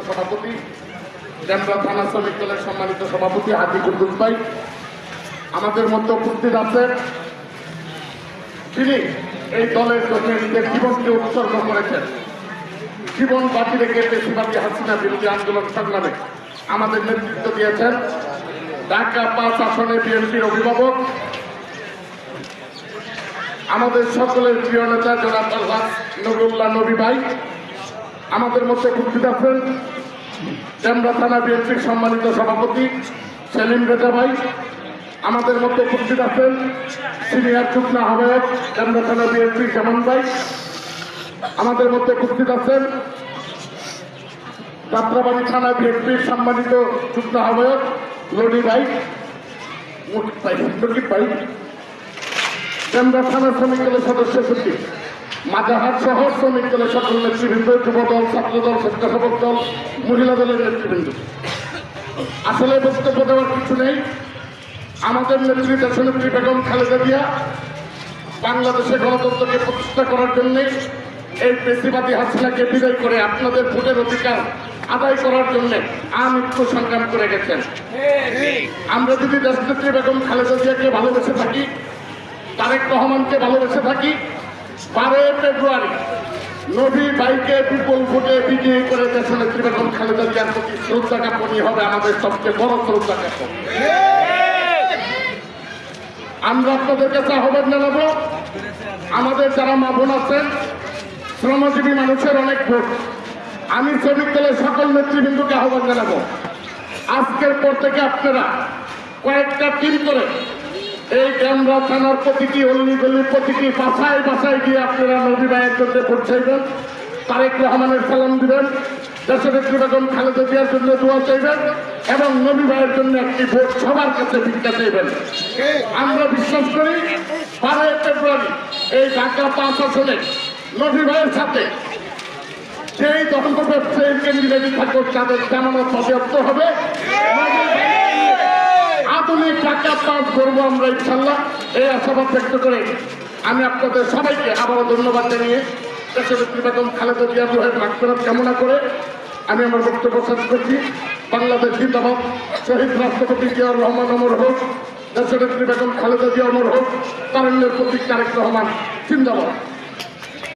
সভাপতি, ডেমরা থানা শ্রমিক দলের সম্মানিত সভাপতি হাজি কুদ্দুস ভাই, আমাদের মধ্যে উপস্থিত আছেন তিনি এই দলের জন্য নিজের জীবনকে উৎসর্গ করেছেন। জীবন বাজি রেখে বেশিরভাগী হাসিনা বিরোধী আন্দোলন সংগ্রামে আমাদের নেতৃত্ব দিয়েছেন ঢাকা 5 আসনে বিএনপির অভিভাবক, আমাদের সকলের প্রিয় নেতা জনাব আলহাজ নবুল্লাহ নবী ভাই। আমাদের মধ্যে উপস্থিত আছেন ডেমরা থানা বিএনপির সম্মানিত সভাপতি সেলিম রেজা ভাই। আমাদের মধ্যে উপস্থিত আছেন সিনিয়র যুগ্ম আহ্বায়ক ডেমরা থানা বিএনপি জামান ভাই। আমাদের মধ্যে উপস্থিত আছেন যাত্রাবাড়ি থানা বিএনপির সম্মানিত যুগ্ম আহ্বায়ক লনি ভাই, মুকিব ভাই। ডেমরা থানা শ্রমিক দলের সদস্য সচিব, মাজাহাট শহর শ্রমিক দলের সকল নেতৃবৃন্দ, যুব দল, ছাত্র দল, স্বেচ্ছাসেবক দল, মহিলা দলের নেতৃবৃন্দ। আসলে বক্তব্য দেওয়ার কিছু নেই। আমাদের নেত্রী দেশনেত্রী বেগম খালেদা জিয়া বাংলাদেশে গণতন্ত্রকে প্রতিষ্ঠা করার জন্য এই পেশিবাদী হাসিনাকে বিদায় করে আপনাদের ভোটের অধিকার আদায় করার জন্য আমৃত্যু সংগ্রাম করে গেছেন। আমরা যদি দেশনেত্রী বেগম খালেদা জিয়াকে ভালোবেসে থাকি, তারেক রহমানকে ভালোবেসে থাকি, 12 ফেব্রুয়ারি নবী ভাইকে বিপুল ভোটে বিজয়ী করে দেশনেত্রী বেগম খালেদা জিয়ার প্রতি শ্রদ্ধা জ্ঞাপনই হবে আমাদের সবচেয়ে বড় শ্রদ্ধা জ্ঞাপন। আমরা আপনাদের কাছে আহ্বান জানাবো, আমাদের যারা মা বোন আছেন, শ্রমজীবী মানুষের অনেক ভোট, আমি শ্রমিক দলের সকল নেতৃবৃন্দকে আহ্বান জানাবো, আজকের পর থেকে আপনারা কয়েকটা টিম করে এই ডেমরা থানার প্রতিটি অল্লি গল্লি প্রতিটি বাসায় বাসায় গিয়ে আপনারা নবী ভাইয়ের জন্য ভোট চাইবেন, তারেক রহমানের সালাম দিবেন, দেশনেত্রী বেগম খালেদা জিয়ার জন্য দোয়া চাইবেন এবং নবী ভাইয়ের জন্য একটি ভোট সবার কাছে ভিক্ষা চাইবেন। আমরা বিশ্বাস করি 12 ফেব্রুয়ারি এই ঢাকা 5 আসনে নবী ভাইয়ের সাথে সেই দখল ব্যবসায়ী কেন্দ্রীয় থাকুক তাদের জামানত বাজেয়াপ্ত হবে। আধুনিক ঢাকা 5 করবো আমরা ইনশাল্লাহ, এই আশাবাদ ব্যক্ত করে আমি আপনাদের সবাইকে আবারও ধন্যবাদ জানিয়ে দেশনেত্রী বেগম খালেদা জিয়ার রুহের মাগফিরাত কামনা করে আমি আমার বক্তব্য শেষ করছি। বাংলাদেশ জিন্দাবাদ, শহীদ রাষ্ট্রপতি জিয়াউর রহমান অমর হোক, দেশনেত্রী বেগম খালেদা জিয়া অমর হোক, তারুণ্যের প্রতীক তারেক রহমান জিন্দাবাদ।